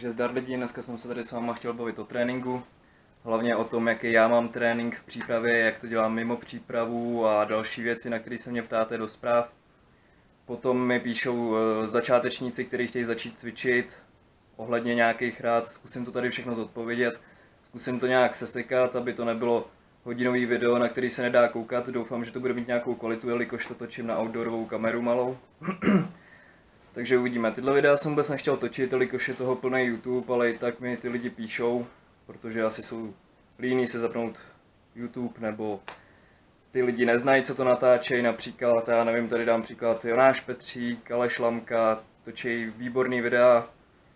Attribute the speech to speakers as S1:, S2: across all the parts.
S1: Takže zdar lidi, dneska jsem se tady s váma chtěl bavit o tréninku. Hlavně o tom, jaký já mám trénink v přípravě, jak to dělám mimo přípravu a další věci, na které se mě ptáte do zpráv. Potom mi píšou začátečníci, kteří chtějí začít cvičit, ohledně nějakých rád. Zkusím to tady všechno zodpovědět. Zkusím to nějak sesekat, aby to nebylo hodinový video, na který se nedá koukat. Doufám, že to bude mít nějakou kvalitu, jelikož to točím na outdoorovou kameru malou. Takže uvidíme. Tyhle videa jsem vůbec nechtěl točit, jelikož je toho plný YouTube, ale i tak mi ty lidi píšou, protože asi jsou líní se zapnout YouTube, nebo ty lidi neznají, co to natáčejí. Například, já nevím, tady dám příklad Jonáš Petřík, Aleš Lamka, točí výborný videa.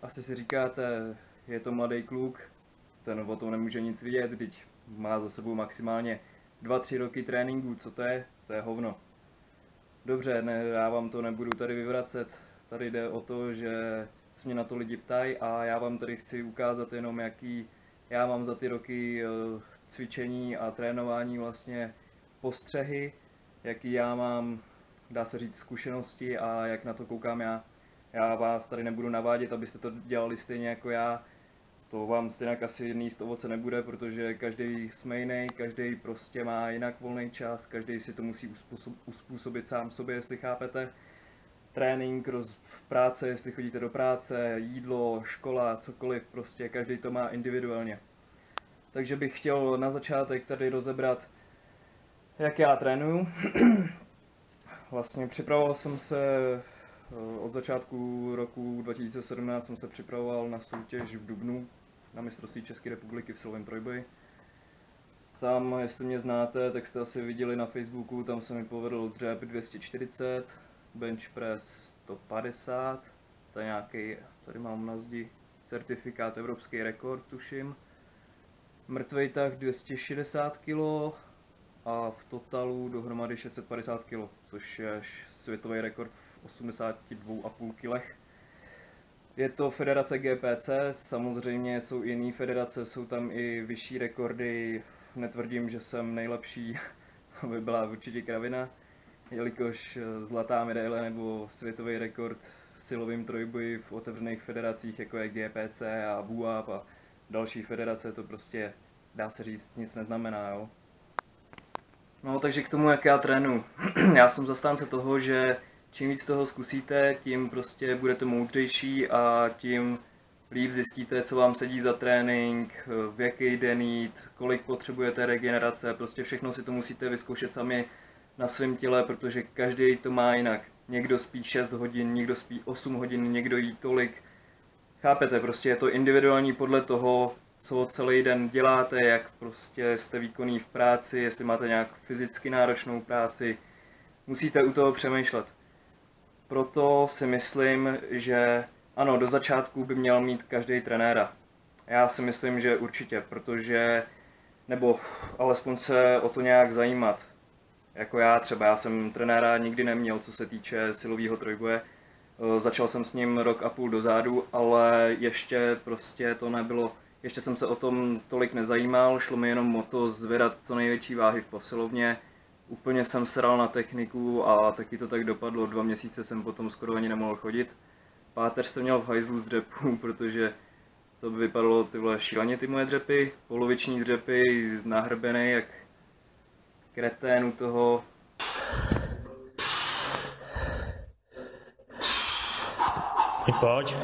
S1: Asi si říkáte, je to mladý kluk, ten o tom nemůže nic vidět, teď má za sebou maximálně 2-3 roky tréninku, co to je? To je hovno. Dobře, ne, já vám to nebudu tady vyvracet. Tady jde o to, že se mě na to lidi ptají a já vám tady chci ukázat jenom, jaký já mám za ty roky cvičení a trénování vlastně postřehy, jaký já mám, dá se říct, zkušenosti a jak na to koukám já. Já vás tady nebudu navádět, abyste to dělali stejně jako já. To vám stejně asi jíst ovoce nebude, protože každý jsme jiný, každý prostě má jinak volný čas, každý si to musí uspůsobit sám sobě, jestli chápete. Trénink, práce, jestli chodíte do práce, jídlo, škola, cokoliv, prostě každý to má individuálně. Takže bych chtěl na začátek tady rozebrat, jak já trénuju. Vlastně připravoval jsem se od začátku roku 2017, jsem se připravoval na soutěž v dubnu na mistrovství České republiky v silovém trojboji. Tam, jestli mě znáte, tak jste asi viděli na Facebooku, tam se mi povedl dřep 240, bench press 150, to je nějaký, tady mám na zdi certifikát evropský rekord, tuším. Mrtvej tah 260 kg a v totalu dohromady 650 kg, což je světový rekord v 82,5 kg. Je to federace GPC, samozřejmě jsou i jiné federace, jsou tam i vyšší rekordy, netvrdím, že jsem nejlepší, aby byla určitě kravina, jelikož zlatá medaile nebo světový rekord v silovém trojboji v otevřených federacích, jako je GPC a WUAP a další federace, to prostě, dá se říct, nic neznamená, jo. No, takže k tomu, jak já trénuji. Já jsem zastánce toho, že čím víc toho zkusíte, tím prostě budete moudřejší a tím líp zjistíte, co vám sedí za trénink, v jaký den jít, kolik potřebujete regenerace, prostě všechno si to musíte vyzkoušet sami na svém těle, protože každý to má jinak. Někdo spí 6 hodin, někdo spí 8 hodin, někdo jí tolik. Chápete, prostě je to individuální podle toho, co celý den děláte, jak prostě jste výkonný v práci, jestli máte nějak fyzicky náročnou práci. Musíte u toho přemýšlet. Proto si myslím, že ano, do začátku by měl mít každý trenéra. Já si myslím, že určitě, protože, nebo alespoň se o to nějak zajímat. Jako já třeba, já jsem trenéra nikdy neměl, co se týče silového trojboje. Začal jsem s ním rok a půl dozadu, ale ještě prostě to nebylo, ještě jsem se o tom tolik nezajímal, šlo mi jenom o to zvedat co největší váhy v posilovně. Úplně jsem sral na techniku a taky to tak dopadlo, 2 měsíce jsem potom skoro ani nemohl chodit. Páteř jsem měl v hajzlu z dřepů, protože to by vypadalo ty vole šíleně ty moje dřepy, poloviční dřepy, nahrbený jak kretén u toho.
S2: Pojď.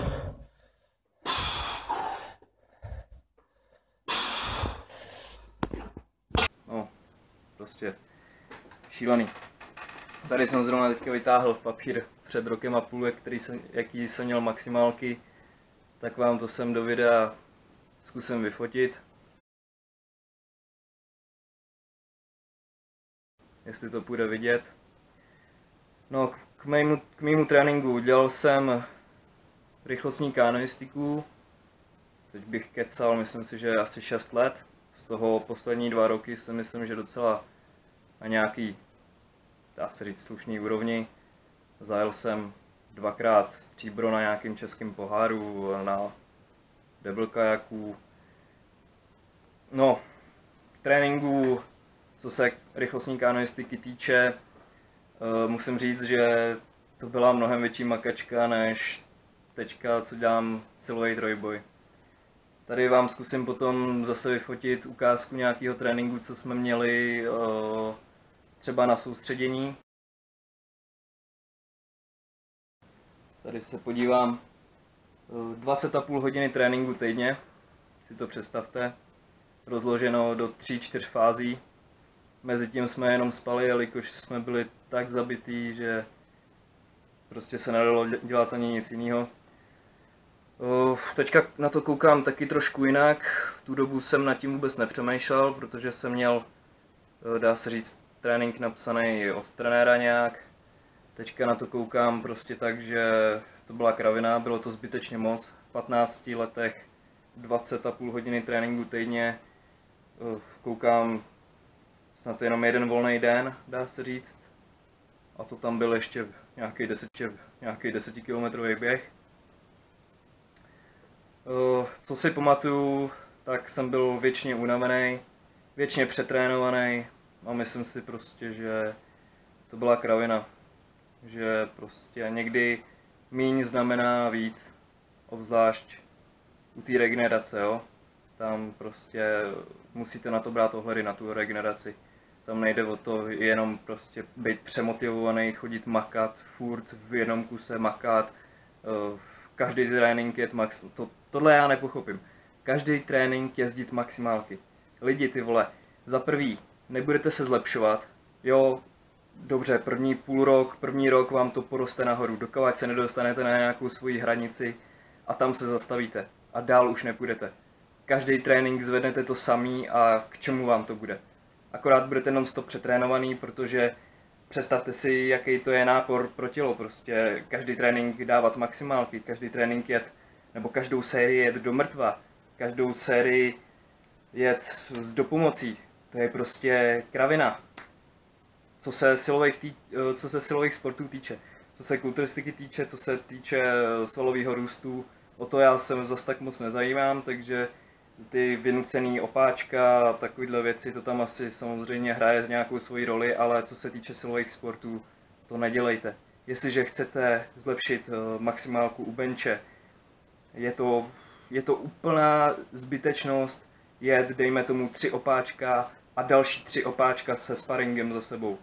S1: No, prostě šílený. Tady jsem zrovna teďka vytáhl papír před rokem a půl, jaký jsem měl maximálky, tak vám to sem do videa zkusím vyfotit. Jestli to půjde vidět. No, k mému tréninku dělal jsem rychlostní kanoistiku. Teď bych kecal, myslím si, že asi 6 let. Z toho poslední 2 roky si myslím, že docela na nějaký, dá se říct, slušný úrovni. Zajel jsem 2krát stříbro na nějakým českým poháru, na double kajaku. No, k tréninku, co se rychlostní kanoistiky týče, musím říct, že to byla mnohem větší makačka než teďka, co dělám silový trojboj. Tady vám zkusím potom zase vyfotit ukázku nějakého tréninku, co jsme měli třeba na soustředění. Tady se podívám, 20,5 hodiny tréninku týdně, si to představte, rozloženo do 3-4 fází. Mezitím jsme jenom spali, jelikož jsme byli tak zabití, že prostě se nedalo dělat ani nic jiného. Teďka na to koukám taky trošku jinak. V tu dobu jsem nad tím vůbec nepřemýšlel, protože jsem měl, dá se říct, trénink napsaný od trenéra nějak. Teďka na to koukám prostě tak, že to byla kravina, bylo to zbytečně moc. V 15 letech 20,5 hodiny tréninku týdně. Koukám snad jenom jeden volný den, dá se říct. A to tam byl ještě nějaký 10kilometrový běh. Co si pamatuju, tak jsem byl věčně unavený, věčně přetrénovaný a myslím si prostě, že to byla kravina. Že prostě někdy míň znamená víc, obzvlášť u té regenerace, jo. Tam prostě musíte na to brát ohledy, na tu regeneraci. Tam nejde o to jenom prostě být přemotivovaný, chodit makat, furt v jednom kuse makat, každý trénink jet tohle já nepochopím. Každý trénink jezdit maximálky. Lidi, ty vole, za prvý, nebudete se zlepšovat, jo, dobře, první rok vám to poroste nahoru, dokud se nedostanete na nějakou svoji hranici a tam se zastavíte a dál už nepůjdete. Každý trénink zvednete to samý a k čemu vám to bude? Akorát budete non-stop přetrénovaný, protože představte si, jaký to je nápor pro tělo, prostě každý trénink dávat maximálky, každý trénink jet, nebo každou sérii jet do mrtva, každou sérii jet s dopomocí, to je prostě kravina. Co se silových sportů týče, co se kulturistiky týče, co se týče svalového růstu, o to já se zase tak moc nezajímám, takže ty vynucený opáčka a takovéhle věci, to tam asi samozřejmě hraje nějakou svoji roli, ale co se týče silových sportů, to nedělejte. Jestliže chcete zlepšit maximálku u benče, je to úplná zbytečnost jet, dejme tomu 3 opáčka a další 3 opáčka se sparingem za sebou.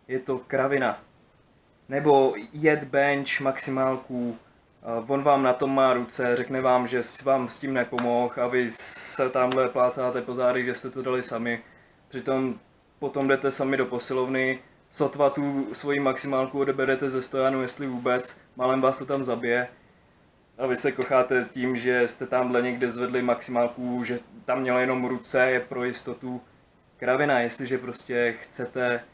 S1: Je to kravina. Nebo jet bench maximálku, on vám na tom má ruce, řekne vám, že vám s tím nepomohl a vy se tamhle plácáte po zádech, že jste to dali sami. Přitom potom jdete sami do posilovny, sotva tu svoji maximálku odeberete ze stojanu, jestli vůbec, málem vás to tam zabije. A vy se kocháte tím, že jste tamhle někde zvedli maximálku, že tam měla jenom ruce, je pro jistotu. Kravina, jestliže prostě chcete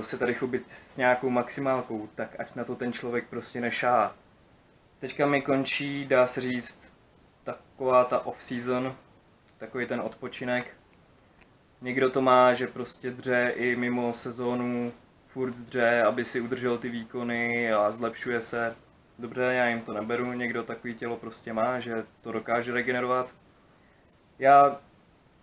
S1: se tady chopit s nějakou maximálkou, tak ať na to ten člověk prostě nešáhá. Teďka mi končí, dá se říct, taková ta off-season, takový ten odpočinek. Někdo to má, že prostě dře i mimo sezónu, furt dře, aby si udržel ty výkony a zlepšuje se. Dobře, já jim to neberu, někdo takový tělo prostě má, že to dokáže regenerovat. Já,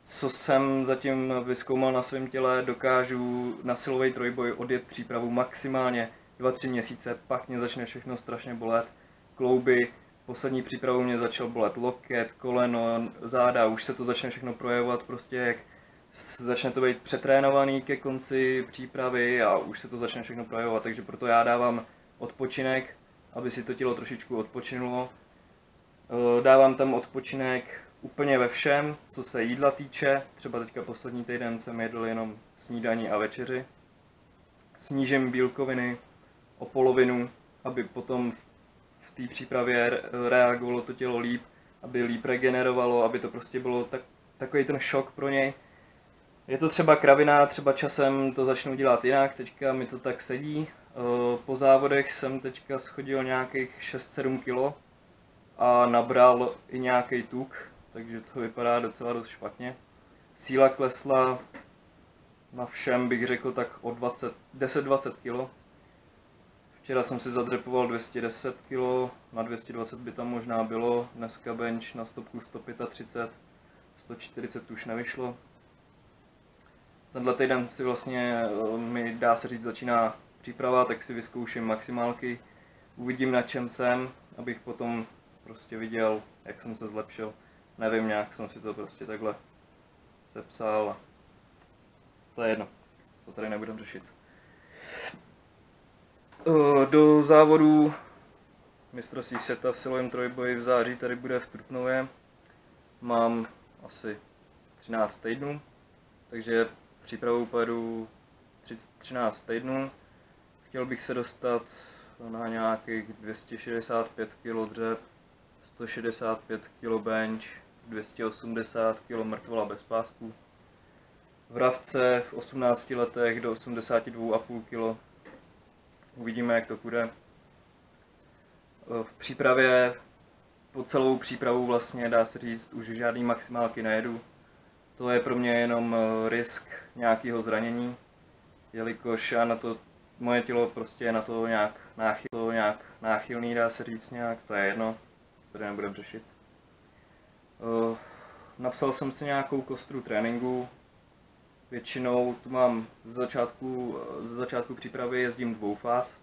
S1: co jsem zatím vyzkoumal na svém těle, dokážu na silový trojboj odjet přípravu maximálně 2-3 měsíce, pak mě začne všechno strašně bolet. Klouby, poslední přípravu mě začal bolet loket, koleno, záda, už se to začne všechno projevovat, prostě jak začne to být přetrénovaný ke konci přípravy a už se to začne všechno projevovat, takže proto já dávám odpočinek, aby si to tělo trošičku odpočinulo. Dávám tam odpočinek úplně ve všem, co se jídla týče, třeba teďka poslední týden jsem jedl jenom snídaní a večeři. Snížím bílkoviny o polovinu, aby potom v té přípravě reagovalo to tělo líp, aby líp regenerovalo, aby to prostě bylo takový ten šok pro něj. Je to třeba kravina, třeba časem to začnu dělat jinak, teďka mi to tak sedí. Po závodech jsem teďka schodil nějakých 6-7 kg a nabral i nějaký tuk, takže to vypadá docela dost špatně. Síla klesla na všem, bych řekl, tak o 10-20 kg. Včera jsem si zadřepoval 210 kg, na 220 by tam možná bylo, dneska bench na stopku 135, 140 už nevyšlo. Tenhle týden si vlastně mi, dá se říct, začíná příprava, tak si vyzkouším maximálky, uvidím, na čem jsem, abych potom prostě viděl, jak jsem se zlepšil. nevím, nějak jsem si to prostě takhle sepsal a to je jedno, to tady nebudem řešit. Do závodu mistrovství světa v silovém trojboji v září tady bude v Trutnově. Mám asi 13 týdnů, takže přípravu pojedu 13 týdnů. Chtěl bych se dostat na nějakých 265 kg dřep, 165 kg bench, 280 kg mrtvola bez pásků. Vravce v 18 letech do 82,5 kg. Uvidíme, jak to půjde. V přípravě, po celou přípravu vlastně dá se říct, už žádný maximálky nejedu. To je pro mě jenom risk nějakého zranění, jelikož já na to, moje tělo prostě je na to nějak náchylný, dá se říct nějak, to je jedno, to tady nebudeme řešit. Napsal jsem si nějakou kostru tréninku, většinou tu mám ze začátku přípravy jezdím dvoufáz.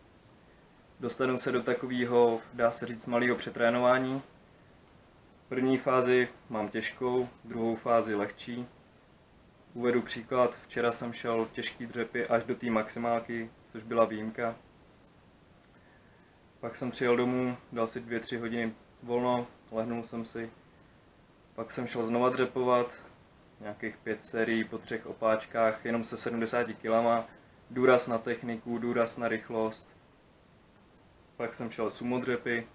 S1: Dostanu se do takového, dá se říct, malého přetrénování. První fázi mám těžkou, druhou fázi lehčí. Uvedu příklad, včera jsem šel těžký dřepy až do té maximálky, což byla výjimka. Pak jsem přijel domů, dal si 2-3 hodiny volno, lehnul jsem si. Pak jsem šel znova dřepovat, nějakých 5 sérií po 3 opáčkách, jenom se 70 kg, důraz na techniku, důraz na rychlost. Pak jsem šel sumo dřepy,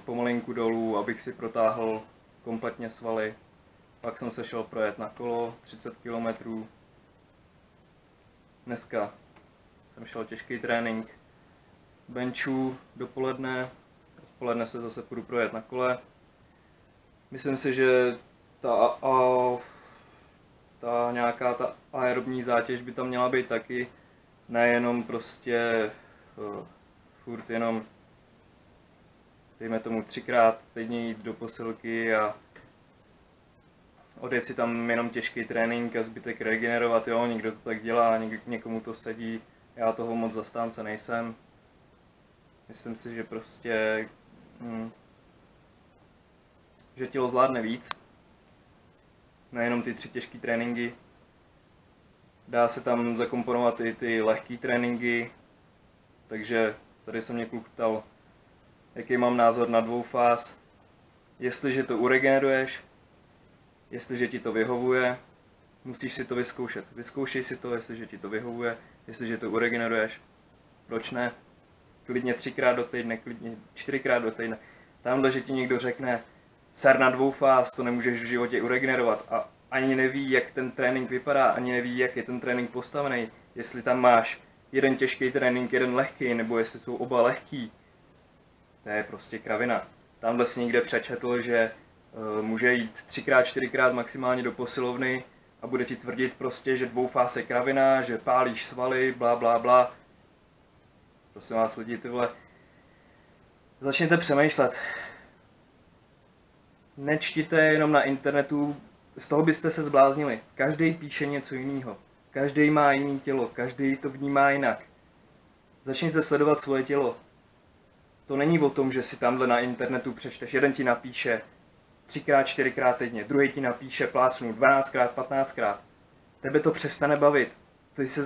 S1: pomalinku dolů, abych si protáhl kompletně svaly. Pak jsem se šel projet na kolo, 30 km. Dneska jsem šel těžký trénink benchu dopoledne, odpoledne se zase půjdu projet na kole. Myslím si, že ta nějaká ta aerobní zátěž by tam měla být taky, nejenom prostě furt jenom dejme tomu 3krát týdně jít do posilky a odjet si tam jenom těžký trénink a zbytek regenerovat, jo, někdo to tak dělá, někomu to sedí, já toho moc zastánce nejsem. Myslím si, že prostě že tělo zvládne víc, nejenom ty 3 těžké tréninky. Dá se tam zakomponovat i ty lehké tréninky, takže tady se mě kluk ptal, jaký mám názor na dvoufáz. Jestliže to uregeneruješ, jestliže ti to vyhovuje, musíš si to vyzkoušet. Vyzkoušej si to, jestliže ti to vyhovuje, jestliže to uregeneruješ, proč ne? Klidně 3krát do týdne, klidně 4krát do týdne. Tamhle, že ti někdo řekne, ser na dvoufáz, to nemůžeš v životě uregenerovat a ani neví, jak ten trénink vypadá, ani neví, jak je ten trénink postavený, jestli tam máš jeden těžký trénink, jeden lehký, nebo jestli jsou oba lehký. To je prostě kravina. Tamhle si někde přečetl, že může jít 3krát, 4krát maximálně do posilovny a bude ti tvrdit prostě, že dvoufáz je kravina, že pálíš svaly, blá, blá, blá. Prosím vás lidi, ty vole, začněte přemýšlet. Nečtěte jenom na internetu, z toho byste se zbláznili. Každý píše něco jiného. Každý má jiný tělo, každý to vnímá jinak. Začněte sledovat svoje tělo. To není o tom, že si tamhle na internetu přečteš, jeden ti napíše 3krát, 4krát týdně, druhý ti napíše plácnu 12krát, 15krát. Tebe to přestane bavit. Ty si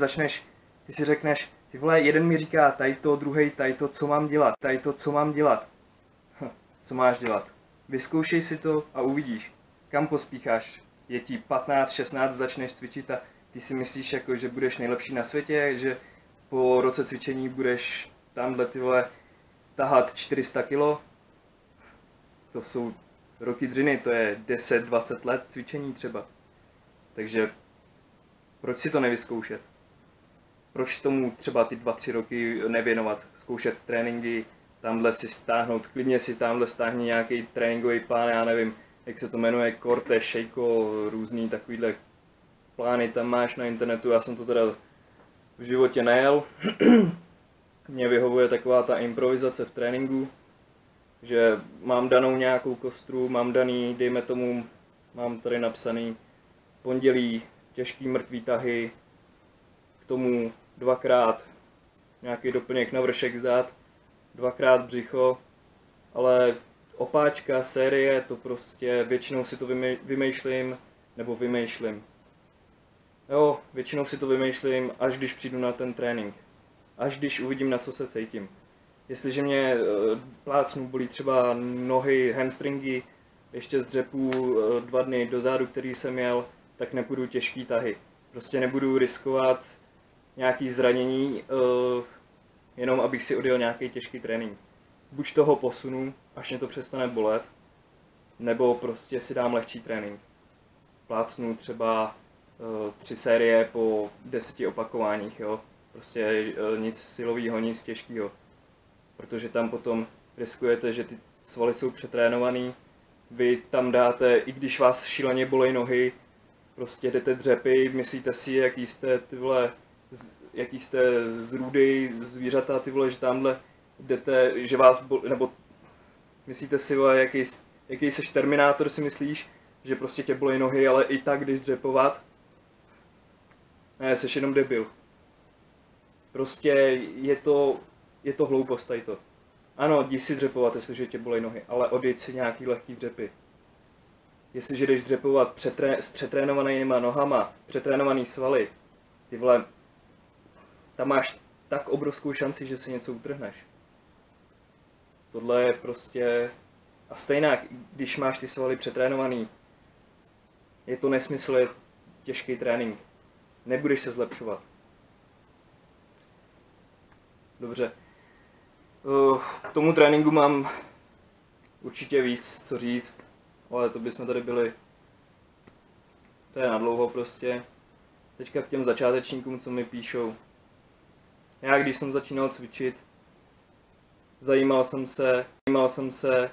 S1: řekneš, ty vole, jeden mi říká tady to, druhý tady to, co mám dělat, tady to, co mám dělat. Co máš dělat? Vyzkoušej si to a uvidíš, kam pospícháš. Je ti 15, 16, začneš cvičit a ty si myslíš, jako, že budeš nejlepší na světě, že po roce cvičení budeš tamhle ty vole tahat 400 kg. To jsou roky dřiny, to je 10-20 let cvičení třeba. Takže proč si to nevyzkoušet? Proč tomu třeba ty 2-3 roky nevěnovat? Zkoušet tréninky, tamhle si stáhnout, klidně si tamhle stáhni nějaký tréninkový plán, já nevím, jak se to jmenuje, Corte, Sheiko, různý takovýhle plány tam máš na internetu, já jsem to teda v životě nejel. Mně vyhovuje taková ta improvizace v tréninku, že mám danou nějakou kostru, mám daný, dejme tomu, mám tady napsaný pondělí, těžký mrtvý tahy, k tomu 2krát nějaký doplněk na vršek zad, 2krát břicho, ale opáčka, série, to prostě většinou si to vymýšlím. Jo, většinou si to vymýšlím, až když přijdu na ten trénink. Až když uvidím, na co se cítím. Jestliže mě plácnu, bolí třeba nohy, hamstringy, ještě z dřepů 2 dny dozadu, který jsem měl, tak nepůjdu těžký tahy. Prostě nebudu riskovat nějaký zranění, jenom abych si odjel nějaký těžký trénink. Buď toho posunu, až mě to přestane bolet, nebo prostě si dám lehčí trénink. Plácnu třeba 3 série po 10 opakováních, jo. Prostě nic silového, nic těžkého. Protože tam potom riskujete, že ty svaly jsou přetrénovaný, vy tam dáte, i když vás šíleně bolej nohy, prostě jdete dřepy, myslíte si, jaký jste z růdy zvířata, ty vole, že tamhle jdete, že vás nebo myslíte si, vole, jaký seš Terminátor, si myslíš, že prostě tě bolej nohy, ale i tak jdeš dřepovat. Ne, seš jenom debil. Prostě je to hloupost tady to. Ano, jdi si dřepovat, jestliže tě bolej nohy, ale odjeď si nějaký lehký dřepy. Jestliže jdeš dřepovat s přetrénovanýma nohama, přetrénovaný svaly, ty vole, tam máš tak obrovskou šanci, že si něco utrhneš. Tohle je prostě... A stejně, když máš ty svaly přetrénovaný, je to nesmysl, je těžký trénink. Nebudeš se zlepšovat. Dobře. K tomu tréninku mám určitě víc co říct, ale to bychom tady byli. To je nadlouho prostě. Teďka k těm začátečníkům, co mi píšou. Já když jsem začínal cvičit, zajímal jsem se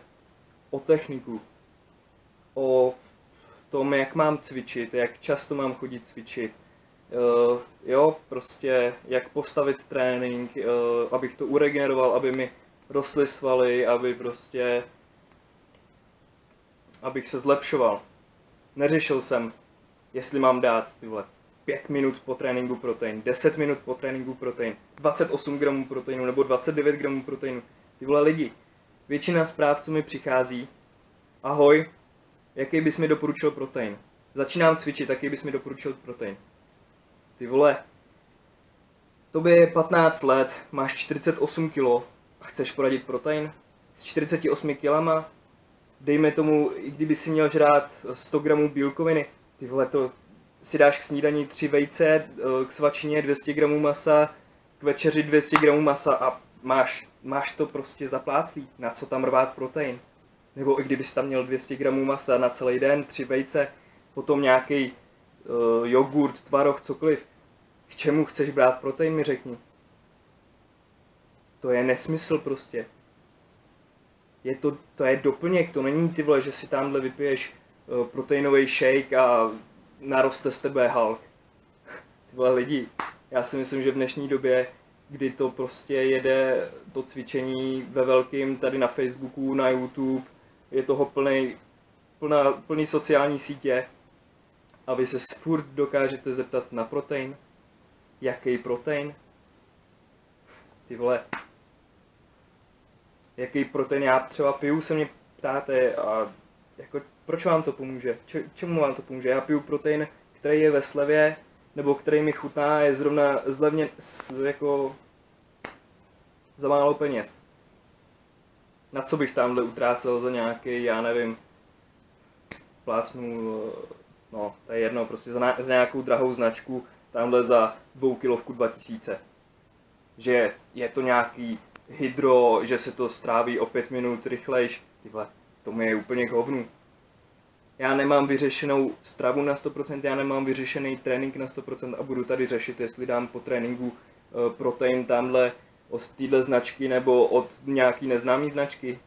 S1: o techniku, o tom, jak mám cvičit, jak často mám chodit cvičit. Jo, prostě jak postavit trénink, abych to uregeneroval, aby mi rostly svaly, abych se zlepšoval. Neřešil jsem, jestli mám dát tyhle 5 minut po tréninku protein, 10 minut po tréninku protein, 28 gramů proteinu nebo 29 gramů proteinu. Ty vole lidi, většina zpráv, co mi přichází, ahoj, jaký bys mi doporučil protein? Začínám cvičit, jaký bys mi doporučil protein? Ty vole, tobě je 15 let, máš 48 kg a chceš poradit protein? S 48 kg, dejme tomu, i kdyby si měl žrát 100 gramů bílkoviny, ty vole, to si dáš k snídani 3 vejce, k svačině 200 gramů masa, k večeři 200 gramů masa a máš to prostě zapláclý, na co tam rvát protein. Nebo i kdybys tam měl 200 gramů masa na celý den, 3 vejce, potom nějaký jogurt, tvaroh, cokoliv. K čemu chceš brát protein, mi řekni. To je nesmysl prostě. To je doplněk, to není ty vole, že si tamhle vypiješ proteinový shake a naroste z tebe Hulk. Ty vole lidi, já si myslím, že v dnešní době, kdy to prostě jede to cvičení ve velkým tady na Facebooku, na YouTube, je toho plný sociální sítě a vy se furt dokážete zeptat na protein. Jaký protein? Ty vole. Jaký protein já třeba piju, se mě ptáte a jako, proč vám to pomůže? Čemu vám to pomůže? Já piju protein, který je ve slevě, nebo který mi chutná, je zrovna zlevně jako za málo peněz. Na co bych tamhle utrácel za nějaký, já nevím, plácnu, no, to je jedno, prostě za nějakou drahou značku, tamhle za 2 kilovku 2000. Že je to nějaký hydro, že se to stráví o 5 minut rychlejš, tyhle, to mi je úplně k hovnu. Já nemám vyřešenou stravu na 100%, já nemám vyřešený trénink na 100% a budu tady řešit, jestli dám po tréninku protein tamhle od téhle značky nebo od nějaký neznámý značky.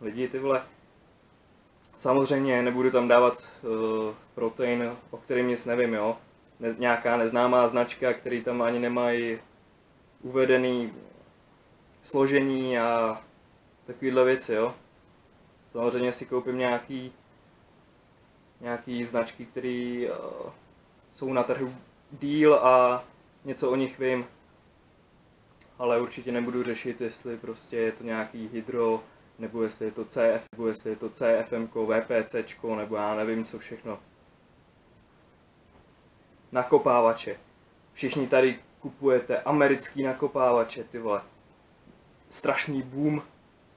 S1: Lidi, ty vole. Samozřejmě nebudu tam dávat protein, o kterém nic nevím, jo. Nějaká neznámá značka, který tam ani nemají uvedený složení a takovéhle věci, jo. Samozřejmě si koupím nějaký značky, které jsou na trhu díl a něco o nich vím. Ale určitě nebudu řešit, jestli prostě je to nějaký hydro, nebo jestli je to CF, nebo jestli je to CFM, VPC, nebo já nevím co všechno. Nakopávače. Všichni tady kupujete americký nakopávače, ty vole. Strašný boom.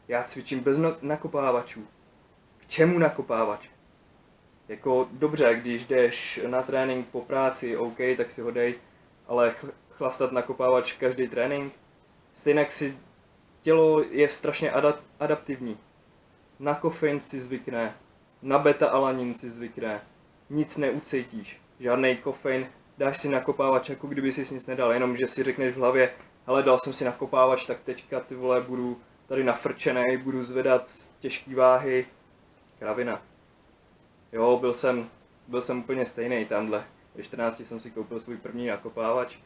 S1: Já cvičím bez nakopávačů. K čemu nakopávač? Jako dobře, když jdeš na trénink po práci, OK, tak si ho dej, ale chlastat nakopávač každý trénink. Stejně si tělo je strašně adaptivní. Na kofein si zvykne, na beta-alanin si zvykne, nic neucítíš, žádný kofein, dáš si nakopávač, jako kdyby si nic nedal, jenom že si řekneš v hlavě, hele, dal jsem si nakopávač, tak teďka ty vole budu tady nafrčenej, budu zvedat těžké váhy, kravina. Jo, byl jsem úplně stejný tamhle. Ve 14 jsem si koupil svůj první nakopávač.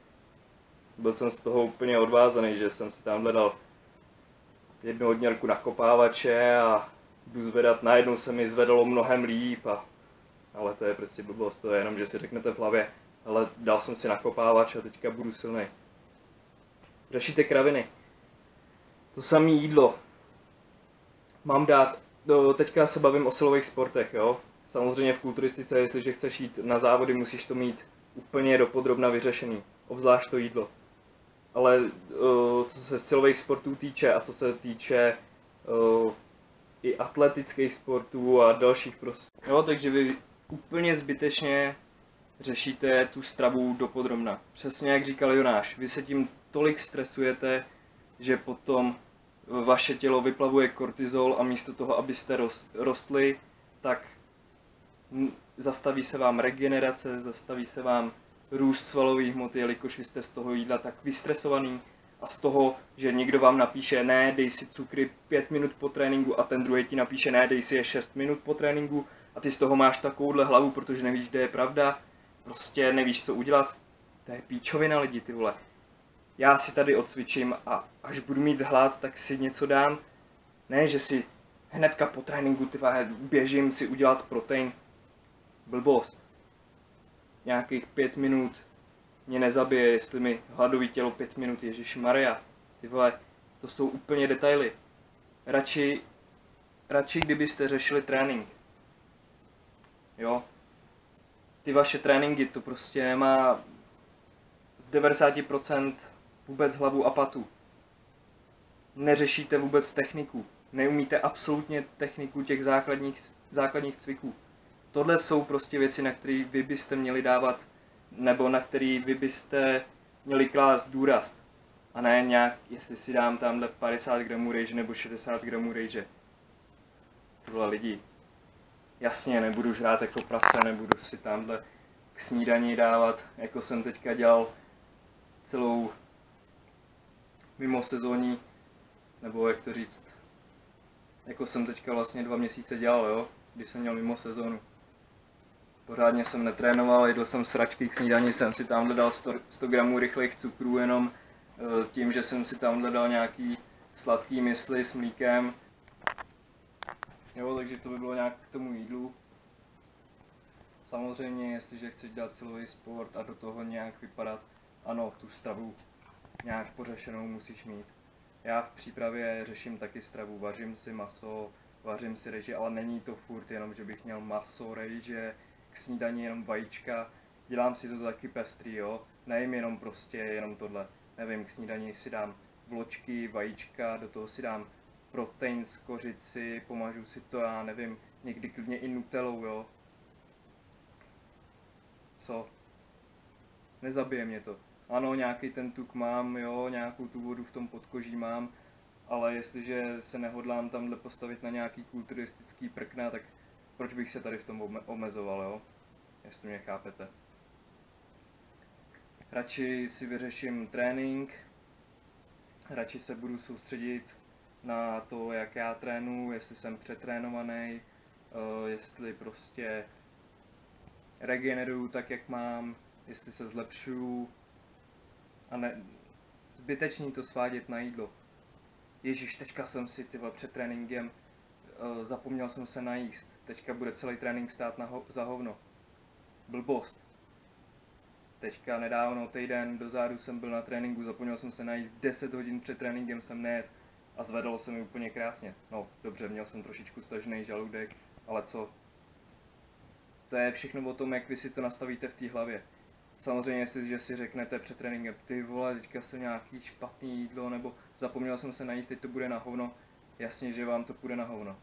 S1: Byl jsem z toho úplně odvázaný, že jsem si tamhle dal jednu hodněrku nakopávače a jdu zvedat. Najednou se mi zvedalo mnohem líp, ale to je prostě blbost. To je jenom, že si řeknete v hlavě, ale dal jsem si nakopávač a teďka budu silný. Řešíte kraviny. To samé jídlo. Mám dát, teďka se bavím o silových sportech, jo. Samozřejmě v kulturistice, jestliže chceš jít na závody, musíš to mít úplně dopodrobna vyřešený, obzvlášť to jídlo. Ale co se silových sportů týče a co se týče i atletických sportů a dalších prostě. Jo, takže vy úplně zbytečně řešíte tu stravu dopodrobna. Přesně jak říkal Jonáš, vy se tím tolik stresujete, že potom vaše tělo vyplavuje kortizol a místo toho, abyste rostli, tak zastaví se vám regenerace, zastaví se vám růst svalové hmoty, jelikož vy jste z toho jídla tak vystresovaný a z toho, že někdo vám napíše, ne, dej si cukry 5 minut po tréninku a ten druhý ti napíše, ne, dej si je 6 minut po tréninku a ty z toho máš takovouhle hlavu, protože nevíš, kde je pravda, prostě nevíš, co udělat. To je píčovina lidi, ty vole. Já si tady odcvičím a až budu mít hlad, tak si něco dám. Ne, že si hnedka po tréninku ty vole, běžím si udělat protein. Blbost. Nějakých 5 minut mě nezabije, jestli mi hladový tělo 5 minut, ježišmarja. Ty vole, to jsou úplně detaily. Radši kdybyste řešili trénink. Jo. Ty vaše tréninky, to prostě nemá z 90% vůbec hlavu a patu. Neřešíte vůbec techniku. Neumíte absolutně techniku těch základních cviků. Tohle jsou prostě věci, na které vy byste měli dávat, nebo na které vy byste měli klást důraz. A ne nějak, jestli si dám tamhle 50 gramů rejže nebo 60 gramů rejže. Tohle lidi. Jasně, nebudu žrát jako prase, nebudu si tamhle k snídani dávat, jako jsem teďka dělal celou mimo sezóní, nebo jak to říct, jako jsem teďka vlastně 2 měsíce dělal, jo, když jsem měl mimo sezónu. Pořádně jsem netrénoval, jedl jsem sračky k snídani, jsem si tamhle dal 100 gramů rychlých cukrů jenom tím, že jsem si tamhle dal nějaký sladký mysli s mlíkem. Jo, takže to by bylo nějak k tomu jídlu. Samozřejmě, jestliže chceš dělat silový sport a do toho nějak vypadat, ano, tu stravu nějak pořešenou musíš mít. Já v přípravě řeším taky stravu, vařím si maso, vařím si rejže, ale není to furt jenom, že bych měl maso, rejže, k snídani jenom vajíčka. Dělám si to taky pestrý, jo, nejím jenom prostě jenom tohle. Nevím, k snídani si dám vločky, vajíčka, do toho si dám protein z kořici, pomažu si to, já nevím, někdy klidně i nutellou, jo. Co? Nezabije mě to. Ano, nějaký ten tuk mám, jo, nějakou tu vodu v tom podkoží mám, ale jestliže se nehodlám tamhle postavit na nějaký kulturistický prkna, tak proč bych se tady v tom omezoval, jo? Jestli mě chápete. Radši si vyřeším trénink, radši se budu soustředit na to, jak já trénuji, jestli jsem přetrénovaný, jestli prostě regeneruju tak, jak mám, jestli se zlepšuju a ne, zbytečný to svádět na jídlo. Ježíš, teďka jsem si před tréninkem zapomněl jsem se najíst, teďka bude celý trénink stát za hovno. Blbost. Teďka nedávno, týden dozadu jsem byl na tréninku, zapomněl jsem se najíst, 10 hodin před tréninkem jsem nejedl. a zvedalo se mi úplně krásně. No dobře, měl jsem trošičku stažený žaludek, ale co? To je všechno o tom, jak vy si to nastavíte v té hlavě. Samozřejmě, jestliže si řeknete před tréninkem, ty vole, teďka jsem nějaký špatný jídlo, nebo zapomněl jsem se najíst, teď to bude na hovno, jasně, že vám to půjde na hovno.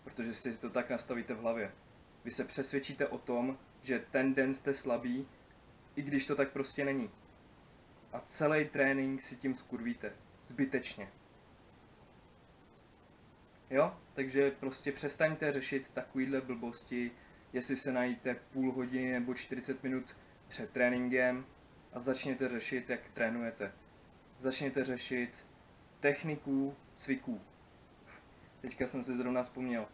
S1: Protože si to tak nastavíte v hlavě. Vy se přesvědčíte o tom, že ten den jste slabý, i když to tak prostě není. A celý trénink si tím skurvíte. Zbytečně. Jo? Takže prostě přestaňte řešit takovýhle blbosti, jestli se najíte půl hodiny nebo 40 minut před tréninkem a začněte řešit, jak trénujete. Začněte řešit techniku cviků. Teďka jsem si zrovna vzpomněl.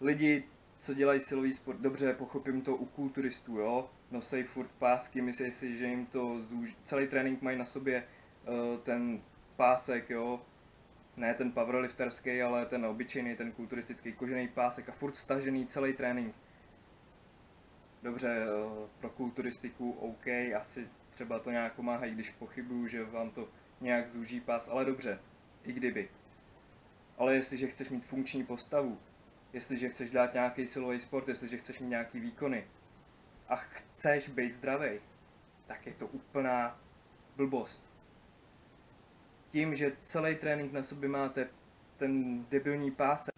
S1: Lidi, co dělají silový sport, dobře, pochopím to u kulturistů, jo? Nosej furt pásky, myslí si, že jim to zúží. Celý trénink mají na sobě ten pásek, jo? Ne ten powerlifterský, ale ten obyčejný, ten kulturistický kožený pásek a furt stažený celý trénink. Dobře, pro kulturistiku OK, asi třeba to nějak pomáhá, když pochybuju, že vám to nějak zúží pás, ale dobře, i kdyby. Ale jestliže chceš mít funkční postavu, jestliže chceš dělat nějaký silový sport, jestliže chceš mít nějaký výkony a chceš být zdravý, tak je to úplná blbost. Tím, že celý trénink na sobě máte ten debilní pásek.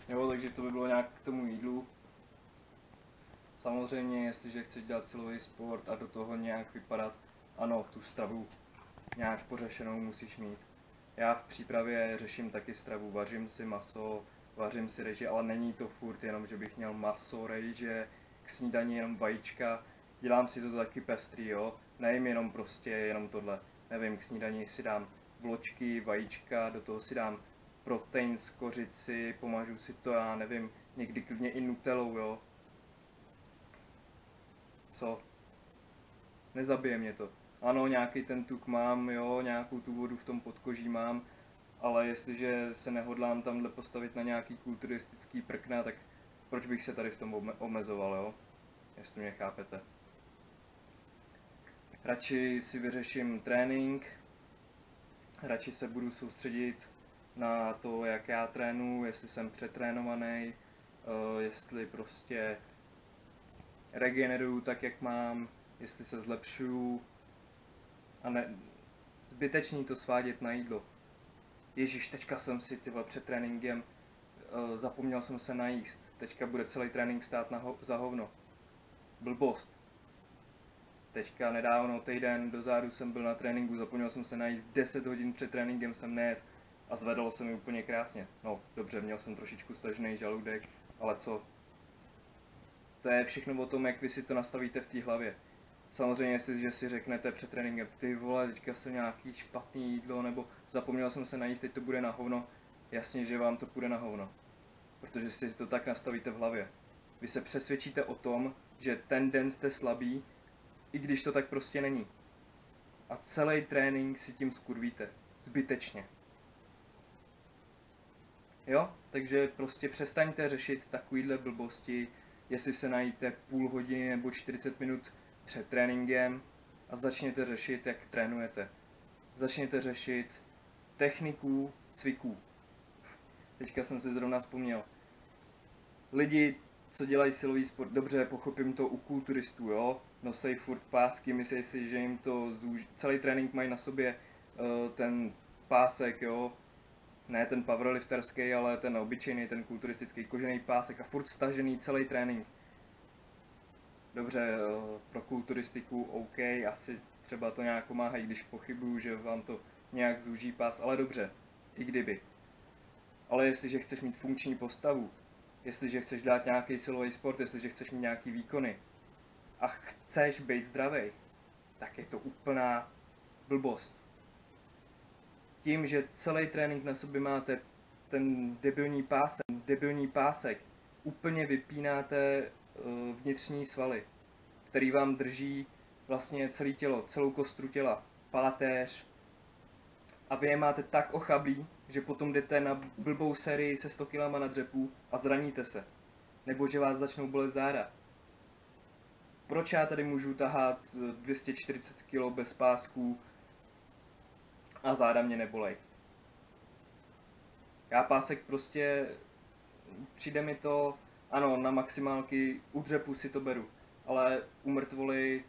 S1: Jo, takže to by bylo nějak k tomu jídlu. Samozřejmě, jestliže chceš dělat silový sport a do toho nějak vypadat, ano, tu stravu nějak pořešenou musíš mít. Já v přípravě řeším taky stravu, vařím si maso, vařím si rejže, ale není to furt jenom, že bych měl maso, rejže, k snídani jenom vajíčka, dělám si to taky pestrý, jo, nejím jenom prostě jenom tohle, nevím, k snídani si dám vločky, vajíčka, do toho si dám protein z kořici, pomažu si to, já nevím, někdy klidně i nutellou, jo. Co? Nezabije mě to. Ano, nějaký ten tuk mám, jo, nějakou tu vodu v tom podkoží mám, ale jestliže se nehodlám tamhle postavit na nějaký kulturistický prkna, tak proč bych se tady v tom omezoval, jo? Jestli mě chápete. Radši si vyřeším trénink, radši se budu soustředit na to, jak já trénuji, jestli jsem přetrénovaný, jestli prostě regeneruju tak, jak mám, jestli se zlepšuju a ne, zbytečný to svádět na jídlo. Ježíš, teďka jsem si tyhle před tréninkem zapomněl jsem se najíst, teďka bude celý trénink stát za hovno. Blbost. Teďka nedávno, týden dozadu jsem byl na tréninku, zapomněl jsem se najíst, 10 hodin před tréninkem jsem nejedl a zvedalo se mi úplně krásně. No, dobře, měl jsem trošičku stažený žaludek, ale co? To je všechno o tom, jak vy si to nastavíte v té hlavě. Samozřejmě, jestliže si řeknete před tréninkem, ty vole, teďka jsem nějaký špatný jídlo, nebo zapomněl jsem se najíst, teď to bude na hovno, jasně, že vám to půjde na hovno. Protože si to tak nastavíte v hlavě. Vy se přesvědčíte o tom, že ten den jste slabý, i když to tak prostě není. A celý trénink si tím skurvíte. Zbytečně. Jo? Takže prostě přestaňte řešit takovýhle blbosti, jestli se najíte půl hodiny nebo 40 minut před tréninkem a začněte řešit, jak trénujete. Začněte řešit techniku cviků. Teďka jsem si zrovna vzpomněl. Lidi, co dělají silový sport, dobře, pochopím to u kulturistů, jo, nosej furt pásky, myslí si, že jim to zúží. Celý trénink mají na sobě ten pásek, jo, ne ten powerlifterský, ale ten obyčejný, ten kulturistický kožený pásek a furt stažený celý trénink. Dobře, pro kulturistiku OK, asi třeba to nějak pomáhá, když pochybuju, že vám to nějak zúží pás, ale dobře, i kdyby. Ale jestliže chceš mít funkční postavu, jestliže chceš dělat nějaký silový sport, jestliže chceš mít nějaký výkony a chceš být zdravý, tak je to úplná blbost. Tím, že celý trénink na sobě máte ten debilní pásek, úplně vypínáte vnitřní svaly, který vám drží vlastně celé tělo, celou kostru těla, páteř, a vy je máte tak ochablí, že potom jdete na blbou sérii se 100 kg na dřepu a zraníte se. Nebo že vás začnou bolet záda. Proč já tady můžu tahat 240 kg bez pásků a záda mě nebolej. Já pásek prostě, přijde mi to, ano, na maximálky, u dřepu si to beru, ale u mrtvoly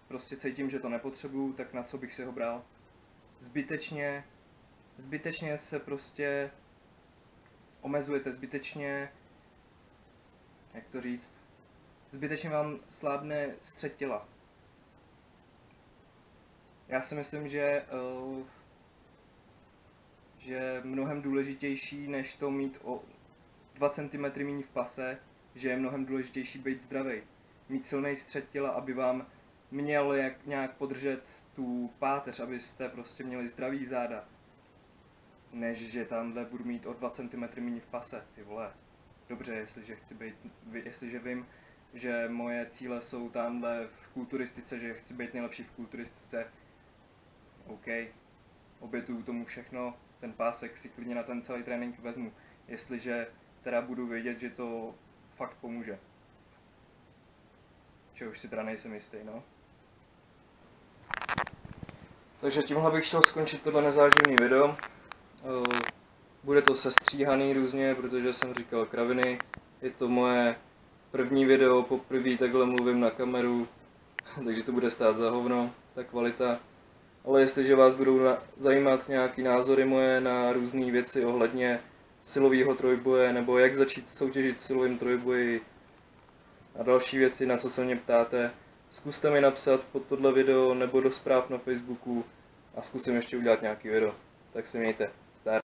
S1: prostě cítím, že to nepotřebuju, tak na co bych si ho bral. Zbytečně se prostě omezujete, jak to říct, zbytečně vám slábne střed těla. Já si myslím, že mnohem důležitější, než to mít o 2 cm míň v pase, že je mnohem důležitější být zdravý. Mít silný střed těla, aby vám měl nějak podržet tu páteř, abyste prostě měli zdravý záda. Než že tamhle budu mít o 2 cm míň v pase, ty vole. Dobře, jestliže vím, že moje cíle jsou tamhle v kulturistice, že chci být nejlepší v kulturistice, OK, obětuju tomu všechno, ten pásek si klidně na ten celý trénink vezmu, jestliže teda budu vědět, že to fakt pomůže. Čehož si teda nejsem jistý, no. Takže tímhle bych chtěl skončit tohle nezáživný video. Bude to sestříhaný různě, protože jsem říkal kraviny. Je to moje první video, poprvé takhle mluvím na kameru, takže to bude stát za hovno, ta kvalita. Ale jestliže vás budou zajímat nějaký názory moje na různé věci ohledně silového trojboje, nebo jak začít soutěžit v silovém trojboji a další věci, na co se mě ptáte, zkuste mi napsat pod tohle video nebo do zpráv na Facebooku a zkusím ještě udělat nějaký video. Tak se mějte.